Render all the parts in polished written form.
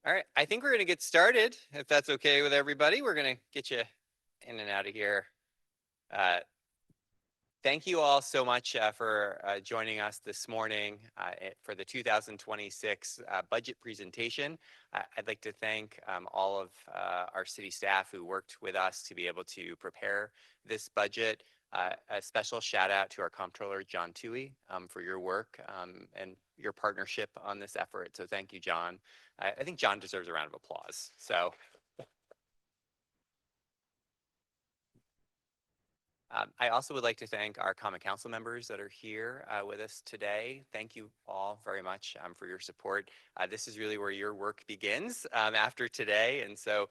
All right, I think we're going to get started. If that's okay with everybody, we're going to get you in and out of here. Uh, Thank you all so much for joining us this morning for the 2026 budget presentation. I'd like to thank all of our city staff who worked with us to be able to prepare this budget. A special shout out to our comptroller, John Toohey, for your work and your partnership on this effort. So thank you, John. I think John deserves a round of applause. So I also would like to thank our Common Council members that are here with us today. Thank you all very much for your support. This is really where your work begins after today, and so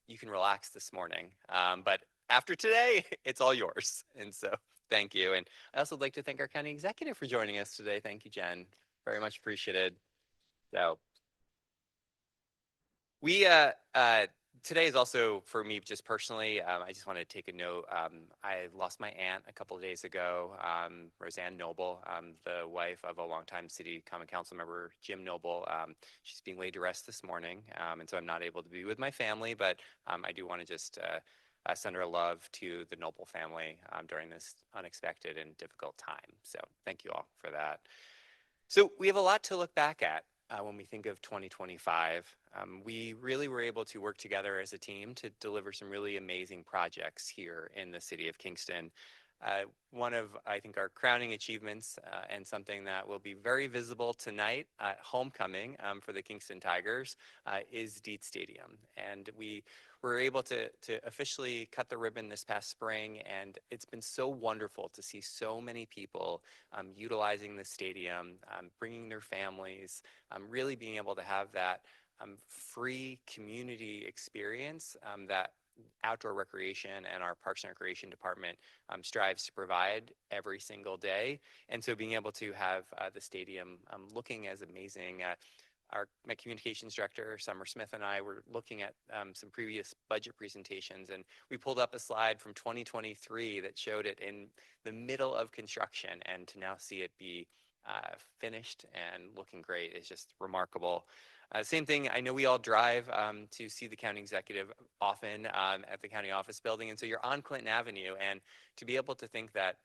you can relax this morning. But after today, it's all yours. And so thank you. And I also would like to thank our county executive for joining us today. Thank you, Jen. Very much appreciated. So we today is also for me just personally. I just want to take a note. I lost my aunt a couple of days ago, Roseanne Noble, the wife of a longtime city common council member, Jim Noble. She's being laid to rest this morning, and so I'm not able to be with my family. But I do want to just send her love to the Noble family during this unexpected and difficult time. So thank you all for that. So we have a lot to look back at when we think of 2025. We really were able to work together as a team to deliver some really amazing projects here in the city of Kingston. One of, I think, our crowning achievements and something that will be very visible tonight at homecoming for the Kingston Tigers is Dietz Stadium. And we were able to officially cut the ribbon this past spring, and it's been so wonderful to see so many people utilizing the stadium, bringing their families, really being able to have that free community experience that outdoor recreation and our Parks and Recreation Department strives to provide every single day. And so being able to have the stadium looking as amazing. My communications director, Summer Smith, and I were looking at some previous budget presentations, and we pulled up a slide from 2023 that showed it in the middle of construction, and to now see it be finished and looking great is just remarkable. Same thing, I know we all drive to see the county executive often at the county office building, and so you're on Clinton Avenue, and to be able to think that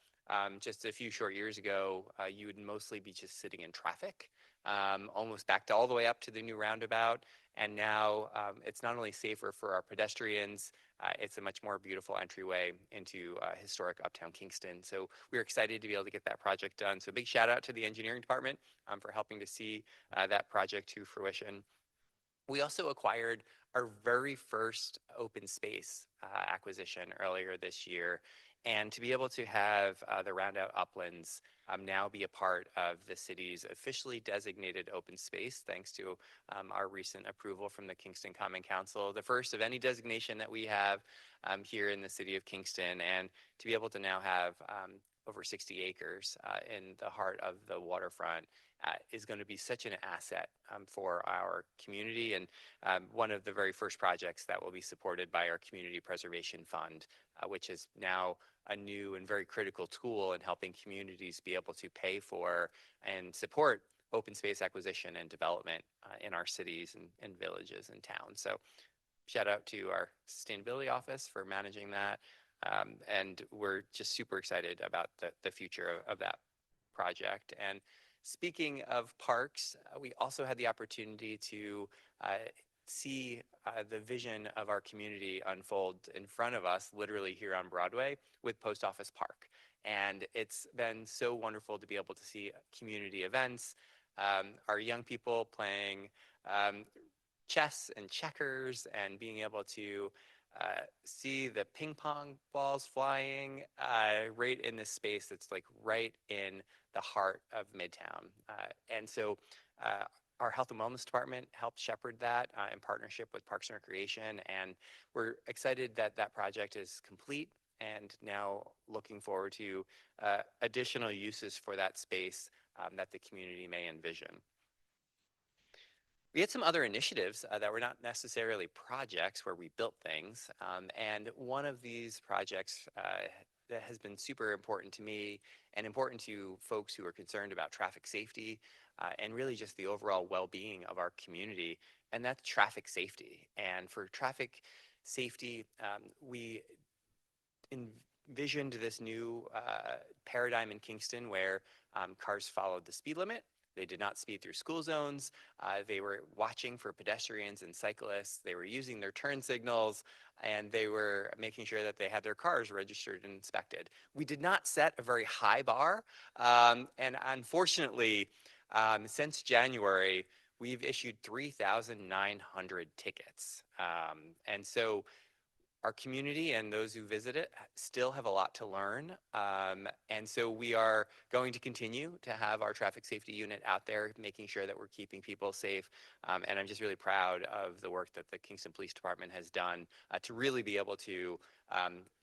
just a few short years ago, you would mostly be just sitting in traffic, almost backed all the way up to the new roundabout. And now it's not only safer for our pedestrians, it's a much more beautiful entryway into historic Uptown Kingston. So we're excited to be able to get that project done. So big shout out to the engineering department for helping to see that project to fruition. We also acquired our very first open space acquisition earlier this year. And to be able to have the Roundout Uplands now be a part of the city's officially designated open space, thanks to our recent approval from the Kingston Common Council, the first of any designation that we have here in the city of Kingston, and to be able to now have over 60 acres in the heart of the waterfront is going to be such an asset for our community, and one of the very first projects that will be supported by our Community Preservation Fund, which is now a new and very critical tool in helping communities be able to pay for and support open space acquisition and development in our cities and villages and towns. So shout out to our sustainability office for managing that. And we're just super excited about the future of that project. And speaking of parks, we also had the opportunity to see the vision of our community unfold in front of us, literally here on Broadway, with Post Office Park. And it's been so wonderful to be able to see community events, our young people playing chess and checkers, and being able to see the ping pong balls flying right in this space that's like right in the heart of Midtown. And so our health and wellness department helped shepherd that in partnership with Parks and Recreation. And we're excited that that project is complete and now looking forward to additional uses for that space that the community may envision. We had some other initiatives that were not necessarily projects where we built things. And one of these projects that has been super important to me and important to folks who are concerned about traffic safety and really just the overall well-being of our community and that's traffic safety. And for traffic safety, we envisioned this new paradigm in Kingston where cars followed the speed limit. They did not speed through school zones. They were watching for pedestrians and cyclists. They were using their turn signals, and they were making sure that they had their cars registered and inspected. We did not set a very high bar, and unfortunately, since January, we've issued 3,900 tickets. And so our community and those who visit it still have a lot to learn. And so we are going to continue to have our traffic safety unit out there, making sure that we're keeping people safe. And I'm just really proud of the work that the Kingston Police Department has done to really be able to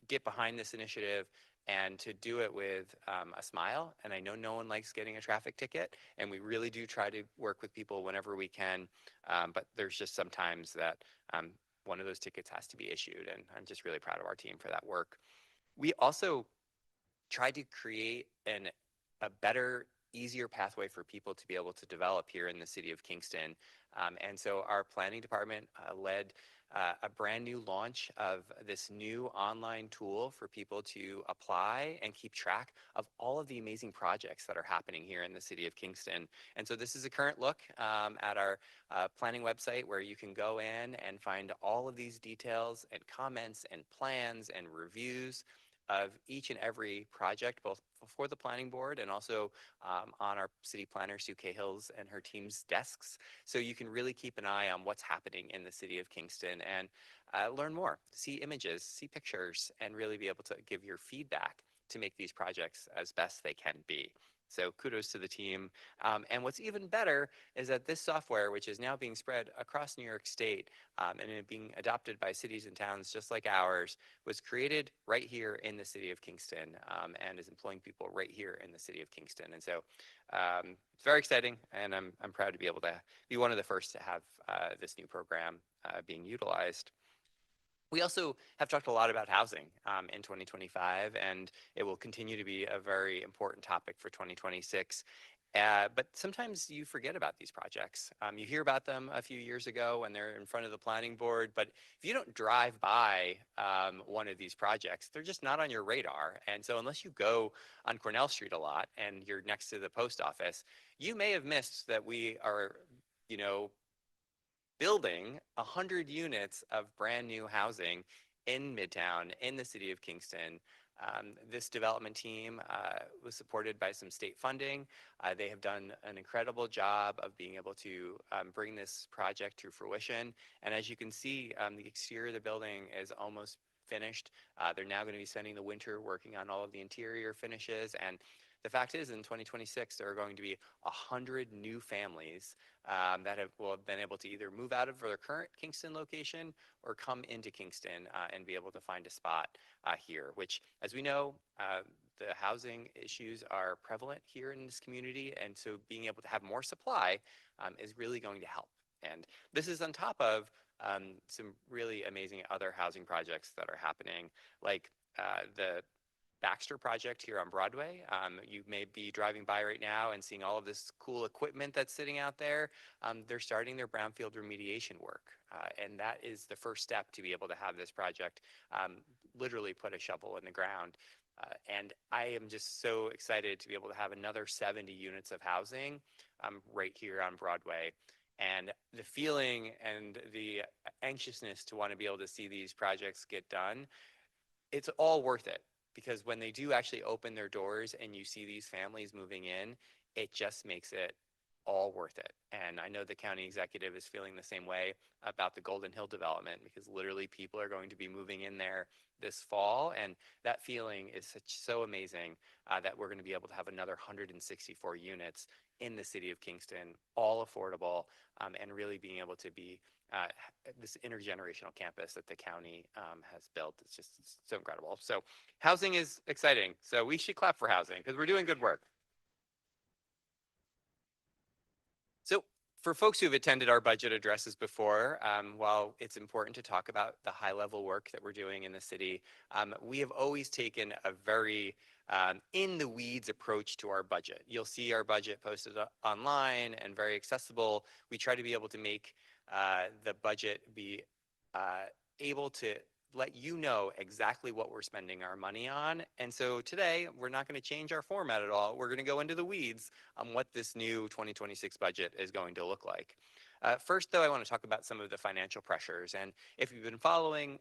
get behind this initiative and to do it with a smile. And I know no one likes getting a traffic ticket, and we really do try to work with people whenever we can. But there's just sometimes that one of those tickets has to be issued. And I'm just really proud of our team for that work. We also tried to create a better, easier pathway for people to be able to develop here in the city of Kingston. And so our planning department led a brand new launch of this new online tool for people to apply and keep track of all of the amazing projects that are happening here in the city of Kingston. And so this is a current look at our planning website where you can go in and find all of these details and comments and plans and reviews of each and every project, both for the planning board and also on our city planner, Sue Cahill's and her team's desks. So you can really keep an eye on what's happening in the city of Kingston and learn more, see images, see pictures, and really be able to give your feedback to make these projects as best they can be. So kudos to the team. And what's even better is that this software, which is now being spread across New York State and being adopted by cities and towns just like ours, was created right here in the city of Kingston and is employing people right here in the city of Kingston. And so it's very exciting, and I'm proud to be able to be one of the first to have this new program being utilized. We also have talked a lot about housing in 2025, and it will continue to be a very important topic for 2026. But sometimes you forget about these projects. You hear about them a few years ago when they're in front of the planning board, but if you don't drive by one of these projects, they're just not on your radar. And so unless you go on Cornell Street a lot and you're next to the post office, you may have missed that we are, you know, building 100 units of brand new housing in Midtown, in the city of Kingston. This development team was supported by some state funding. They have done an incredible job of being able to bring this project to fruition. And as you can see, the exterior of the building is almost finished. They're now going to be spending the winter working on all of the interior finishes. And the fact is, in 2026, there are going to be 100 new families that will have been able to either move out of their current Kingston location or come into Kingston and be able to find a spot here, which, as we know, the housing issues are prevalent here in this community. And so being able to have more supply is really going to help. And this is on top of some really amazing other housing projects that are happening, like the Baxter project here on Broadway. You may be driving by right now and seeing all of this cool equipment that's sitting out there. They're starting their brownfield remediation work. And that is the first step to be able to have this project literally put a shovel in the ground. And I am just so excited to be able to have another 70 units of housing right here on Broadway. And the feeling and the anxiousness to want to be able to see these projects get done, it's all worth it, because when they do actually open their doors and you see these families moving in, it just makes it all worth it. And I know the county executive is feeling the same way about the Golden Hill development, because literally people are going to be moving in there this fall. And that feeling is so amazing that we're going to be able to have another 164 units in the city of Kingston, all affordable, and really being able to be this intergenerational campus that the county has built. It's just so incredible. So housing is exciting. So we should clap for housing because we're doing good work. So for folks who've attended our budget addresses before, while it's important to talk about the high level work that we're doing in the city, we have always taken a very in the weeds approach to our budget. You'll see our budget posted online and very accessible. We try to be able to make the budget be able to let you know exactly what we're spending our money on. And so today, we're not going to change our format at all. We're going to go into the weeds on what this new 2026 budget is going to look like. First, though, I want to talk about some of the financial pressures. And if you've been following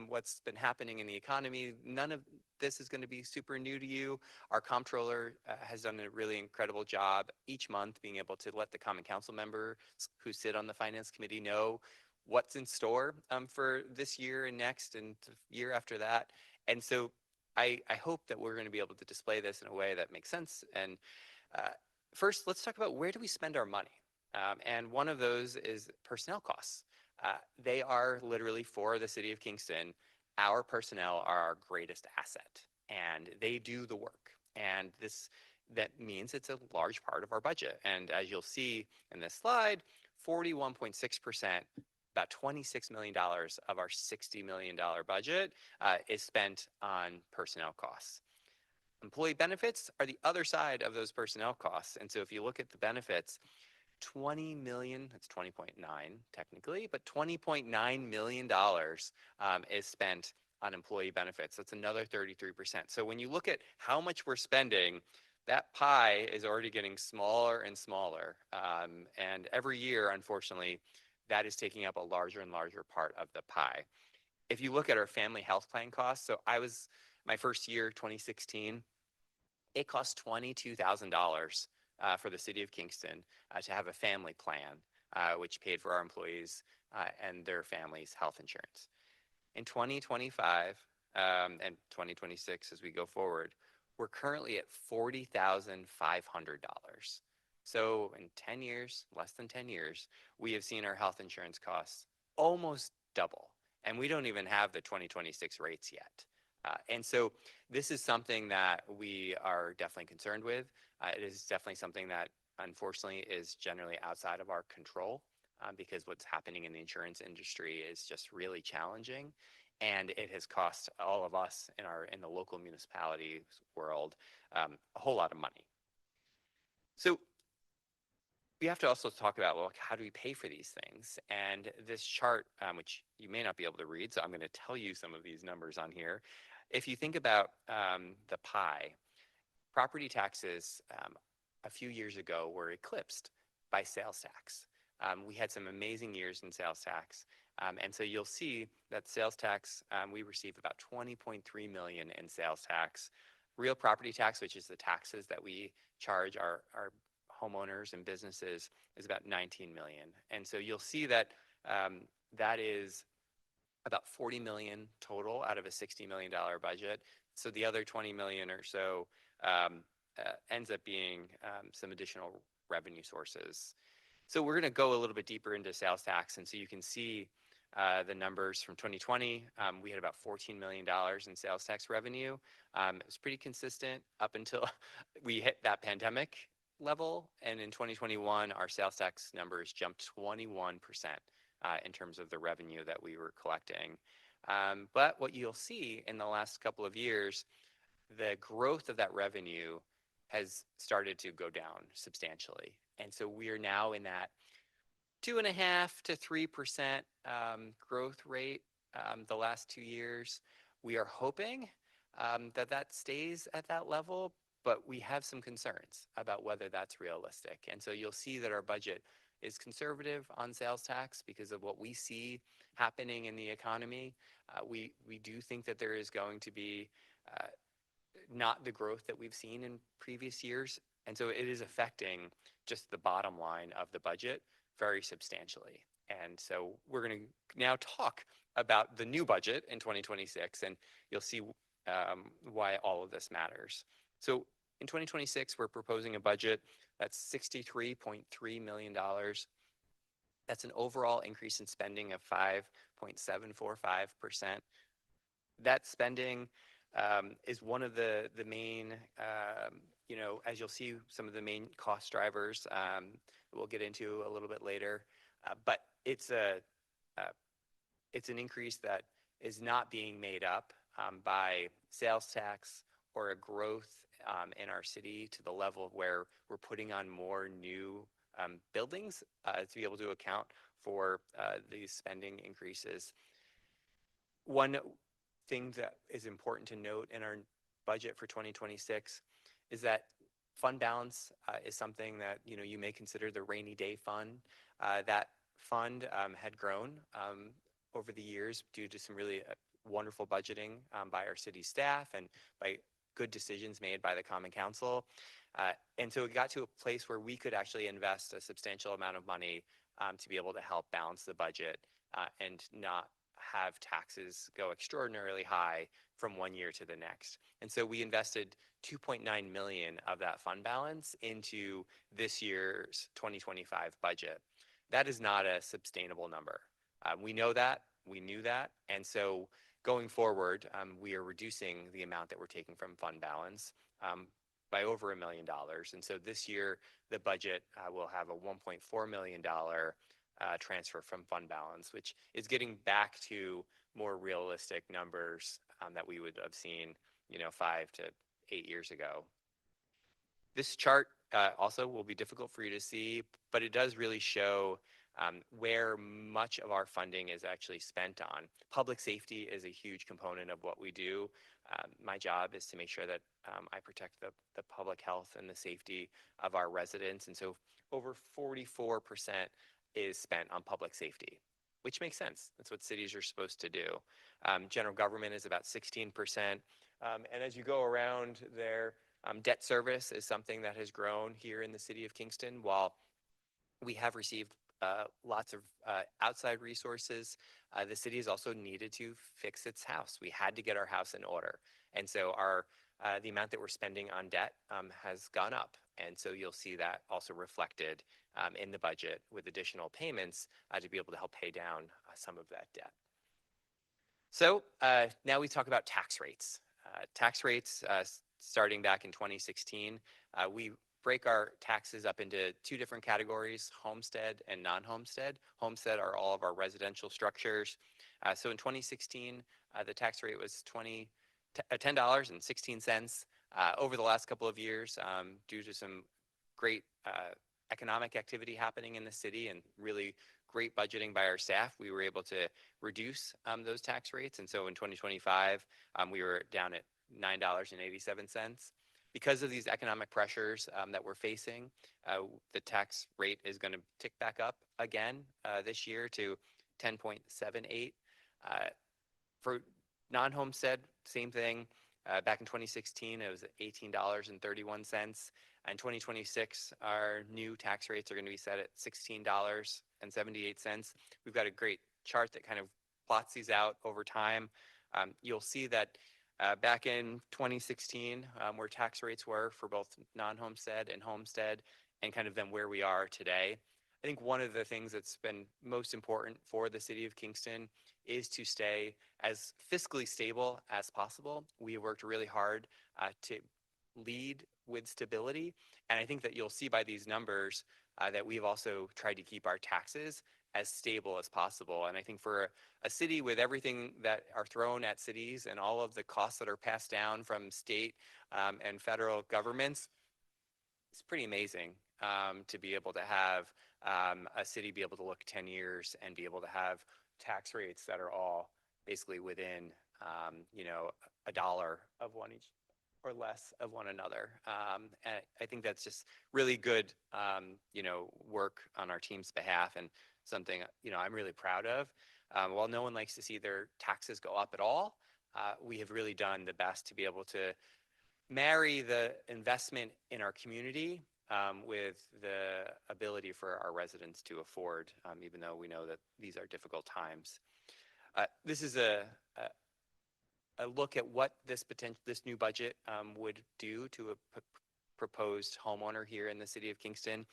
what's been happening in the economy, none of this is going to be super new to you. Our comptroller has done a really incredible job each month being able to let the Common Council members who sit on the Finance Committee know what's in store for this year and next and the year after that. And so I hope that we're going to be able to display this in a way that makes sense. And uh, first, let's talk about where do we spend our money? And one of those is personnel costs. They are literally, for the city of Kingston, our personnel are our greatest asset, and they do the work. And that means it's a large part of our budget. And as you'll see in this slide, 41.6%, about $26 million of our $60 million budget is spent on personnel costs. Employee benefits are the other side of those personnel costs. And so if you look at the benefits, 20 million, that's 20.9 technically, but $20.9 million is spent on employee benefits. That's another 33%. So when you look at how much we're spending, that pie is already getting smaller and smaller. And every year, unfortunately, that is taking up a larger and larger part of the pie. If you look at our family health plan costs, so my first year, 2016, it cost $22,000 for the city of Kingston to have a family plan, which paid for our employees and their families' health insurance. In 2025 and 2026, as we go forward, we're currently at $40,500. So in 10 years, less than 10 years, we have seen our health insurance costs almost double. And we don't even have the 2026 rates yet. And so this is something that we are definitely concerned with. It is definitely something that, unfortunately, is generally outside of our control because what's happening in the insurance industry is just really challenging. And it has cost all of us in the local municipality world a whole lot of money. So we have to also talk about, well, how do we pay for these things? And this chart, which you may not be able to read, so I'm going to tell you some of these numbers on here. If you think about the pie, property taxes a few years ago were eclipsed by sales tax. We had some amazing years in sales tax. And so you'll see that sales tax, we receive about 20.3 million in sales tax. Real property tax, which is the taxes that we charge our homeowners and businesses, is about 19 million. And so you'll see that that is about 40 million total out of a $60 million budget. So the other 20 million or so ends up being some additional revenue sources. So we're going to go a little bit deeper into sales tax. And so you can see the numbers from 2020. We had about $14 million in sales tax revenue. It was pretty consistent up until we hit that pandemic level. And in 2021, our sales tax numbers jumped 21% in terms of the revenue that we were collecting. But what you'll see in the last couple of years, the growth of that revenue has started to go down substantially. And so we are now in that 2.5% to 3% growth rate the last 2 years. We are hoping that stays at that level, but we have some concerns about whether that's realistic. And so you'll see that our budget is conservative on sales tax because of what we see happening in the economy. We do think that there is going to be not the growth that we've seen in previous years. And so it is affecting just the bottom line of the budget very substantially. And so we're going to now talk about the new budget in 2026, and you'll see why all of this matters. So in 2026, we're proposing a budget that's $63.3 million. That's an overall increase in spending of 5.745%. That spending is one of the main, as you'll see, some of the main cost drivers we'll get into a little bit later. But it's an increase that is not being made up by sales tax or a growth in our city to the level where we're putting on more new buildings to be able to account for these spending increases. One thing that is important to note in our budget for 2026 is that fund balance is something that you may consider the rainy day fund. That fund had grown over the years due to some really wonderful budgeting by our city staff and by good decisions made by the Common Council. And so it got to a place where we could actually invest a substantial amount of money to be able to help balance the budget and not have taxes go extraordinarily high from one year to the next. And so we invested 2.9 million of that fund balance into this year's 2025 budget. That is not a sustainable number. We know that, we knew that, and so going forward, we are reducing the amount that we're taking from fund balance by over $1 million. And so this year, the budget will have a $1.4 million transfer from fund balance, which is getting back to more realistic numbers that we would have seen, 5 to 8 years ago. This chart also will be difficult for you to see, but it does really show where much of our funding is actually spent on. Public safety is a huge component of what we do. My job is to make sure that I protect the public health and the safety of our residents. And so over 44% is spent on public safety, which makes sense. That's what cities are supposed to do. General government is about 16%. And as you go around there, debt service is something that has grown here in the city of Kingston. While we have received lots of outside resources, the city has also needed to fix its house. We had to get our house in order. And so the amount that we're spending on debt has gone up. And so you'll see that also reflected in the budget with additional payments to be able to help pay down some of that debt. So now we talk about tax rates. Tax rates, starting back in 2016, we break our taxes up into two different categories, homestead and non-homestead. Homestead are all of our residential structures. So in 2016, the tax rate was $10.16. Over the last couple of years, due to some great economic activity happening in the city and really great budgeting by our staff, we were able to reduce those tax rates. And so in 2025, we were down at $9.87. Because of these economic pressures that we're facing, the tax rate is going to tick back up again this year to 10.78. For non-homestead, same thing. Back in 2016, it was $18.31. In 2026, our new tax rates are going to be set at $16.78. We've got a great chart that kind of plots these out over time. You'll see that back in 2016, where tax rates were for both non-homestead and homestead, and kind of then where we are today. I think one of the things that's been most important for the city of Kingston is to stay as fiscally stable as possible. We worked really hard to lead with stability, and I think that you'll see by these numbers that we've also tried to keep our taxes as stable as possible. And I think for a city with everything that are thrown at cities and all of the costs that are passed down from state and federal governments, it's pretty amazing to be able to have a city be able to look 10 years and be able to have tax rates that are all basically within, a dollar of one each or less of one another. And I think that's just really good, work on our team's behalf and something, I'm really proud of. While no one likes to see their taxes go up at all, we have really done the best to be able to marry the investment in our community with the ability for our residents to afford, even though we know that these are difficult times. This is a look at what this new budget would do to a proposed homeowner here in the city of Kingston.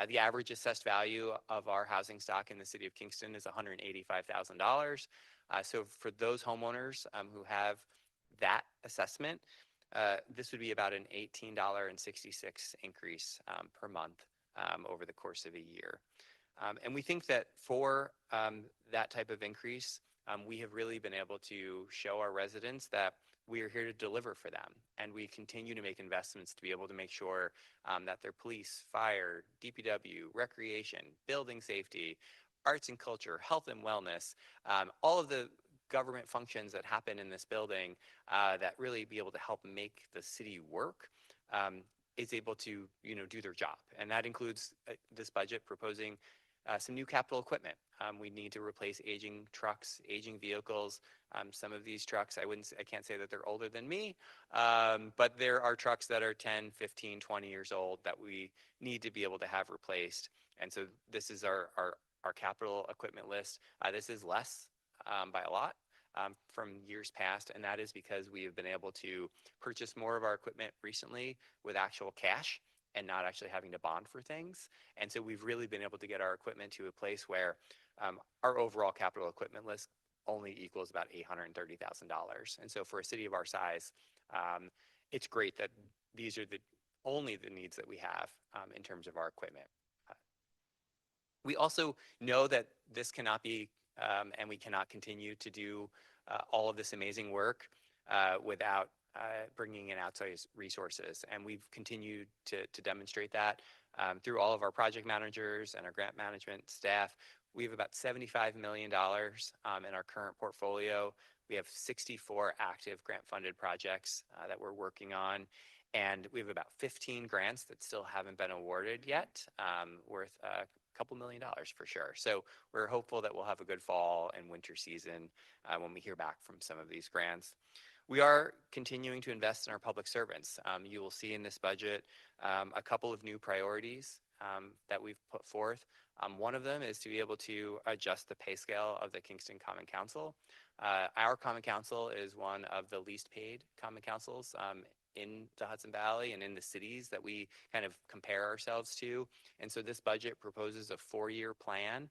The average assessed value of our housing stock in the city of Kingston is $185,000. So for those homeowners who have that assessment, this would be about an $18.66 increase per month over the course of a year. And we think that for that type of increase, we have really been able to show our residents that we are here to deliver for them. And we continue to make investments to be able to make sure that their police, fire, DPW, recreation, building safety, arts and culture, health and wellness, all of the government functions that happen in this building that really be able to help make the city work is able to do their job. And that includes this budget proposing some new capital equipment. We need to replace aging trucks, aging vehicles. Some of these trucks, I can't say that they're older than me, but there are trucks that are 10, 15, 20 years old that we need to be able to have replaced. And so this is our capital equipment list. This is less by a lot from years past, and that is because we have been able to purchase more of our equipment recently with actual cash and not actually having to bond for things. And so we've really been able to get our equipment to a place where our overall capital equipment list only equals about $830,000. And so for a city of our size, it's great that these are only the needs that we have in terms of our equipment. We also know that this cannot be, and we cannot continue to do all of this amazing work without bringing in outside resources. And we've continued to demonstrate that through all of our project managers and our grant management staff. We have about $75 million in our current portfolio. We have 64 active grant-funded projects that we're working on. And we have about 15 grants that still haven't been awarded yet, worth a couple $1 million for sure. So we're hopeful that we'll have a good fall and winter season when we hear back from some of these grants. We are continuing to invest in our public servants. You will see in this budget a couple of new priorities that we've put forth. One of them is to be able to adjust the pay scale of the Kingston Common Council. Our Common Council is one of the least paid Common Councils in the Hudson Valley and in the cities that we kind of compare ourselves to. And so this budget proposes a 4-year plan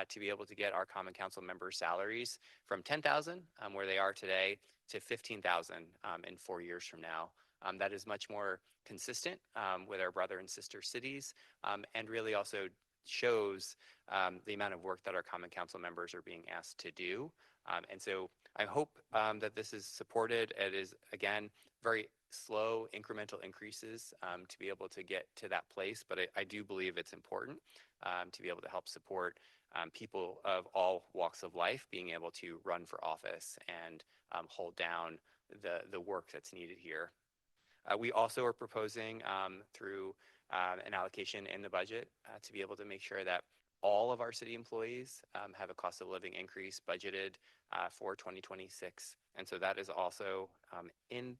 to be able to get our Common Council members' salaries from $10,000, where they are today, to $15,000 in 4 years from now. That is much more consistent with our brother and sister cities, and really also shows the amount of work that our Common Council members are being asked to do. And so I hope that this is supported. It is, again, very slow incremental increases to be able to get to that place, but I do believe it's important to be able to help support people of all walks of life being able to run for office and hold down the work that's needed here. We also are proposing through an allocation in the budget to be able to make sure that all of our city employees have a cost of living increase budgeted for 2026. And so that is also in,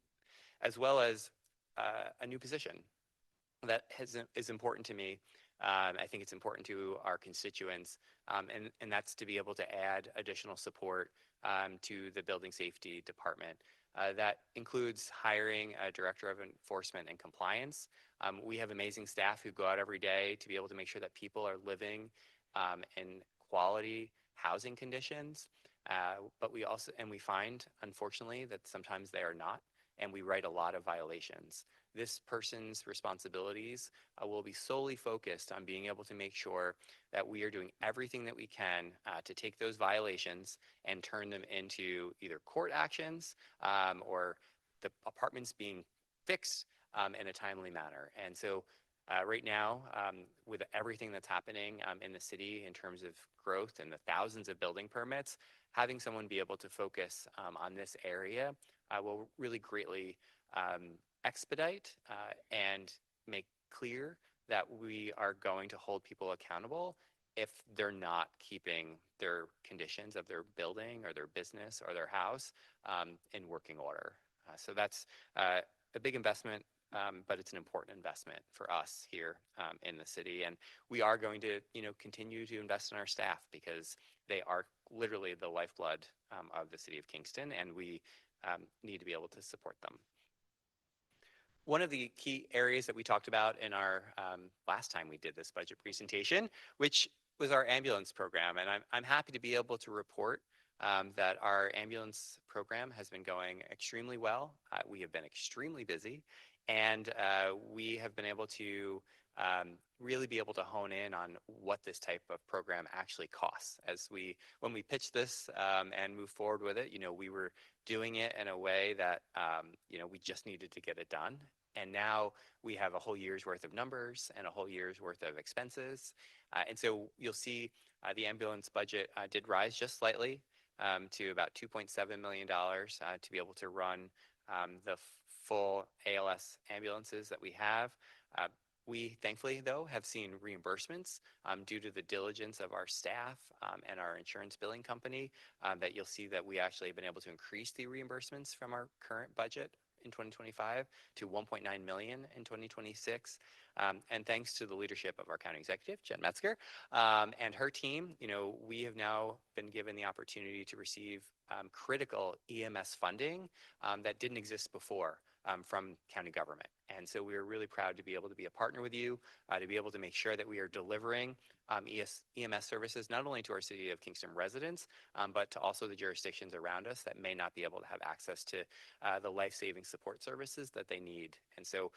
as well as a new position that is important to me. I think it's important to our constituents, and that's to be able to add additional support to the building safety department. That includes hiring a director of enforcement and compliance. We have amazing staff who go out every day to be able to make sure that people are living in quality housing conditions. But we find, unfortunately, that sometimes they are not, and we write a lot of violations. This person's responsibilities will be solely focused on being able to make sure that we are doing everything that we can to take those violations and turn them into either court actions or the apartments being fixed in a timely manner. And so right now, with everything that's happening in the city in terms of growth and the thousands of building permits, having someone be able to focus on this area will really greatly expedite and make clear that we are going to hold people accountable if they're not keeping their conditions of their building or their business or their house in working order. So that's a big investment, but it's an important investment for us here in the city. And we are going to, continue to invest in our staff because they are literally the lifeblood of the city of Kingston, and we need to be able to support them. One of the key areas that we talked about in our last time we did this budget presentation, which was our ambulance program. And I'm happy to be able to report that our ambulance program has been going extremely well. We have been extremely busy, and we have been able to really be able to hone in on what this type of program actually costs. When we pitched this and move forward with it, we were doing it in a way that, we just needed to get it done. And now we have a whole year's worth of numbers and a whole year's worth of expenses. And so you'll see the ambulance budget did rise just slightly to about $2.7 million to be able to run the full ALS ambulances that we have. Uh, we thankfully, though, have seen reimbursements due to the diligence of our staff and our insurance billing company that you'll see that we actually have been able to increase the reimbursements from our current budget in 2025 to 1.9 million in 2026. And thanks to the leadership of our county executive, Jen Metzger, and her team, we have now been given the opportunity to receive critical EMS funding that didn't exist before from county government. And so we are really proud to be able to be a partner with you, to be able to make sure that we are delivering EMS services, not only to our City of Kingston residents, but to also the jurisdictions around us that may not be able to have access to the life-saving support services that they need. And so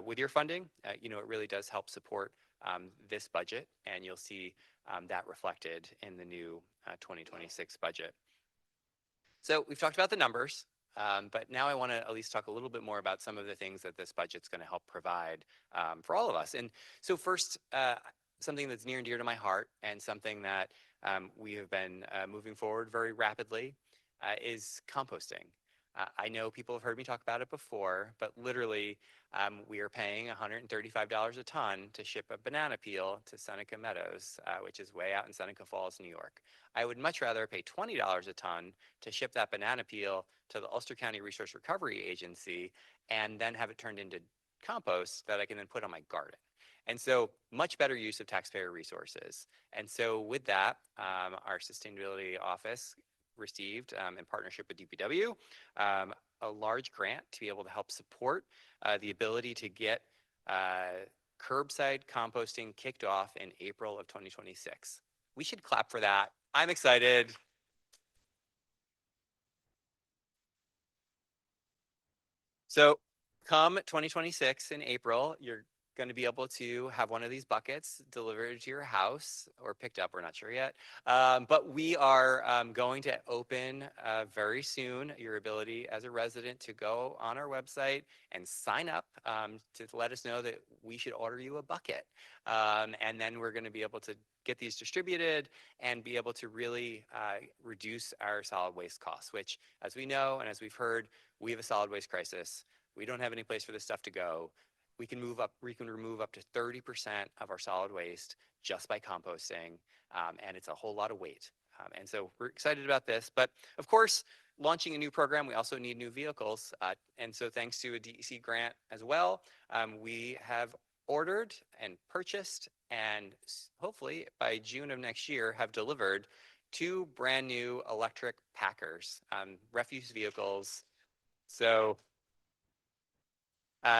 with your funding, it really does help support this budget, and you'll see that reflected in the new 2026 budget. So we've talked about the numbers, but now I want to at least talk a little bit more about some of the things that this budget's going to help provide for all of us. And so first, something that's near and dear to my heart and something that we have been moving forward very rapidly is composting. I know people have heard me talk about it before, but literally we are paying $135 a ton to ship a banana peel to Seneca Meadows, which is way out in Seneca Falls, New York. I would much rather pay $20 a ton to ship that banana peel to the Ulster County Resource Recovery Agency and then have it turned into compost that I can then put on my garden. And so much better use of taxpayer resources. And so with that, our sustainability office received in partnership with DPW a large grant to be able to help support the ability to get curbside composting kicked off in April of 2026. We should clap for that. I'm excited. So come 2026 in April, you're going to be able to have one of these buckets delivered to your house or picked up. We're not sure yet. But we are going to open very soon your ability as a resident to go on our website and sign up to let us know that we should order you a bucket. And then we're going to be able to get these distributed and be able to really reduce our solid waste costs, which, as we know and as we've heard, we have a solid waste crisis. We don't have any place for this stuff to go. We can remove up to 30% of our solid waste just by composting, and it's a whole lot of weight. And so we're excited about this. But of course, launching a new program, we also need new vehicles. And so thanks to a DEC grant as well, we have ordered and purchased and hopefully by June of next year have delivered 2 brand new electric Packers, refuse vehicles. So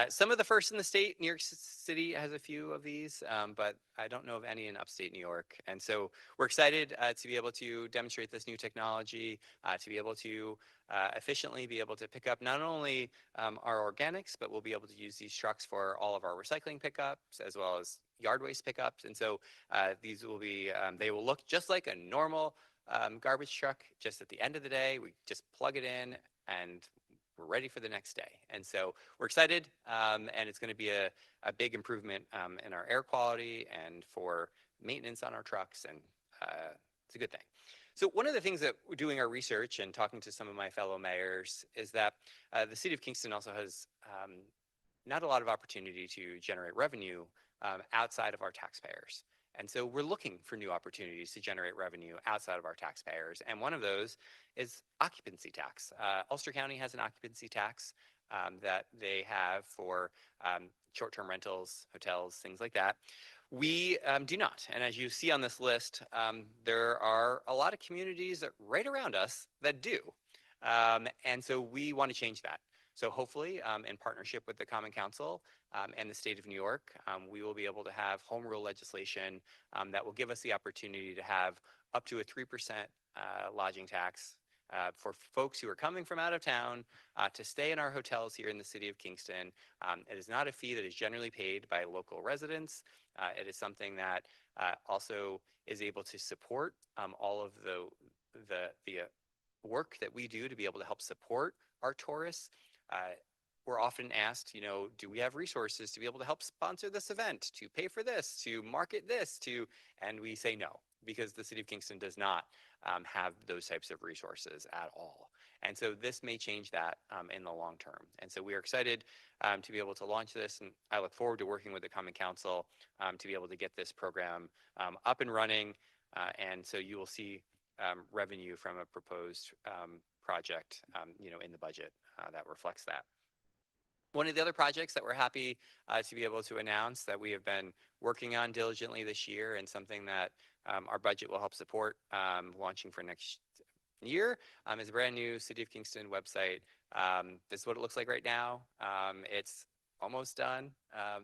some of the first in the state. New York City has a few of these, but I don't know of any in upstate New York. And so we're excited to be able to demonstrate this new technology, to be able to efficiently be able to pick up not only our organics, but we'll be able to use these trucks for all of our recycling pickups as well as yard waste pickups. And so these will be, they will look just like a normal garbage truck. Just at the end of the day, we just plug it in and we're ready for the next day. And so we're excited, and it's going to be a big improvement in our air quality and for maintenance on our trucks, and it's a good thing. So one of the things that we're doing our research and talking to some of my fellow mayors is that the City of Kingston also has not a lot of opportunity to generate revenue outside of our taxpayers. And so we're looking for new opportunities to generate revenue outside of our taxpayers. And one of those is occupancy tax. Ulster County has an occupancy tax that they have for short-term rentals, hotels, things like that. We do not. And as you see on this list, there are a lot of communities right around us that do. And so we want to change that. So hopefully, in partnership with the Common Council and the state of New York, we will be able to have home rule legislation that will give us the opportunity to have up to a 3% lodging tax for folks who are coming from out of town to stay in our hotels here in the city of Kingston. It is not a fee that is generally paid by local residents. It is something that also is able to support all of the work that we do to be able to help support our tourists. We're often asked, do we have resources to be able to help sponsor this event, to pay for this, to market this, and we say no, because the city of Kingston does not have those types of resources at all. And so this may change that in the long term. And so we are excited to be able to launch this, and I look forward to working with the Common Council to be able to get this program up and running. And so you will see revenue from a proposed project, in the budget that reflects that. One of the other projects that we're happy to be able to announce that we have been working on diligently this year, and something that our budget will help support launching for next year, is a brand new City of Kingston website. This is what it looks like right now. It's almost done,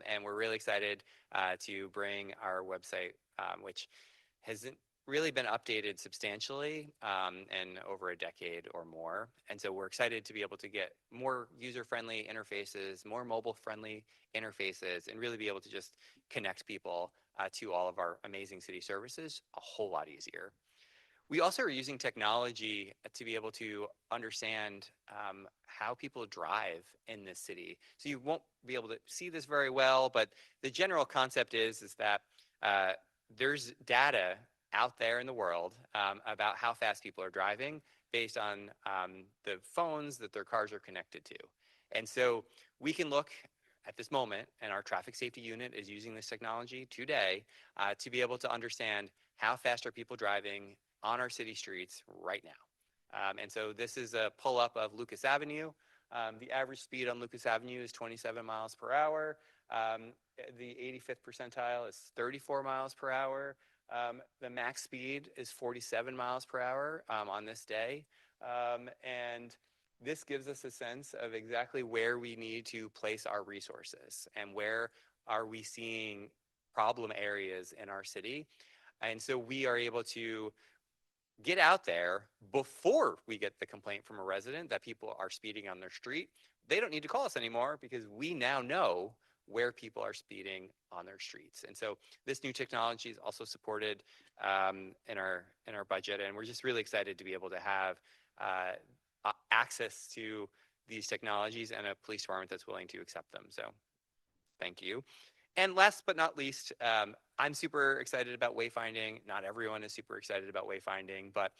and we're really excited to bring our website, which hasn't really been updated substantially in over a decade or more. And so we're excited to be able to get more user-friendly interfaces, more mobile-friendly interfaces, and really be able to just connect people to all of our amazing city services a whole lot easier. We also are using technology to be able to understand how people drive in this city. So you won't be able to see this very well, but the general concept is that there's data out there in the world about how fast people are driving based on the phones that their cars are connected to. And so we can look at this moment, and our traffic safety unit is using this technology today to be able to understand how fast are people driving on our city streets right now. And so this is a pull-up of Lucas Avenue. The average speed on Lucas Avenue is 27 miles per hour. The 85th percentile is 34 miles per hour. The max speed is 47 miles per hour on this day. And this gives us a sense of exactly where we need to place our resources and where are we seeing problem areas in our city. And so we are able to get out there before we get the complaint from a resident that people are speeding on their street. They don't need to call us anymore because we now know where people are speeding on their streets. And so this new technology is also supported in our budget, and we're just really excited to be able to have access to these technologies and a police department that's willing to accept them. So thank you. And last but not least, I'm super excited about wayfinding. Not everyone is super excited about wayfinding, but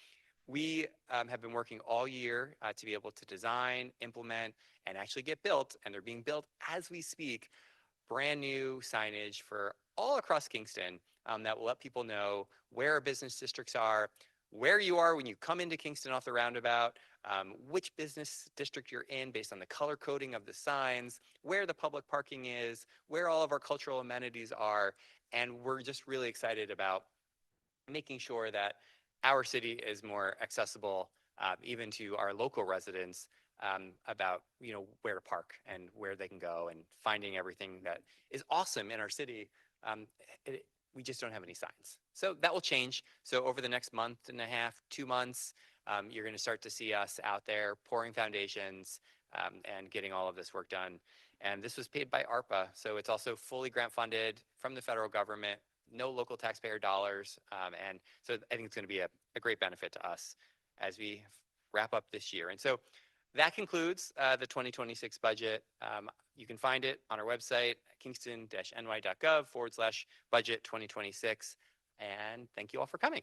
we have been working all year to be able to design, implement, and actually get built, and they're being built as we speak, brand new signage for all across Kingston that will let people know where our business districts are, where you are when you come into Kingston off the roundabout, which business district you're in based on the color coding of the signs, where the public parking is, where all of our cultural amenities are. And we're just really excited about making sure that our city is more accessible even to our local residents about where to park and where they can go, and finding everything that is awesome in our city. We just don't have any signs. So that will change. So over the next month and a half, 2 months, you're going to start to see us out there pouring foundations and getting all of this work done. And this was paid by ARPA. So it's also fully grant funded from the federal government, no local taxpayer dollars. And so I think it's going to be a great benefit to us as we wrap up this year. And so that concludes the 2026 budget. You can find it on our website, kingston-ny.gov/budget 2026. And thank you all for coming.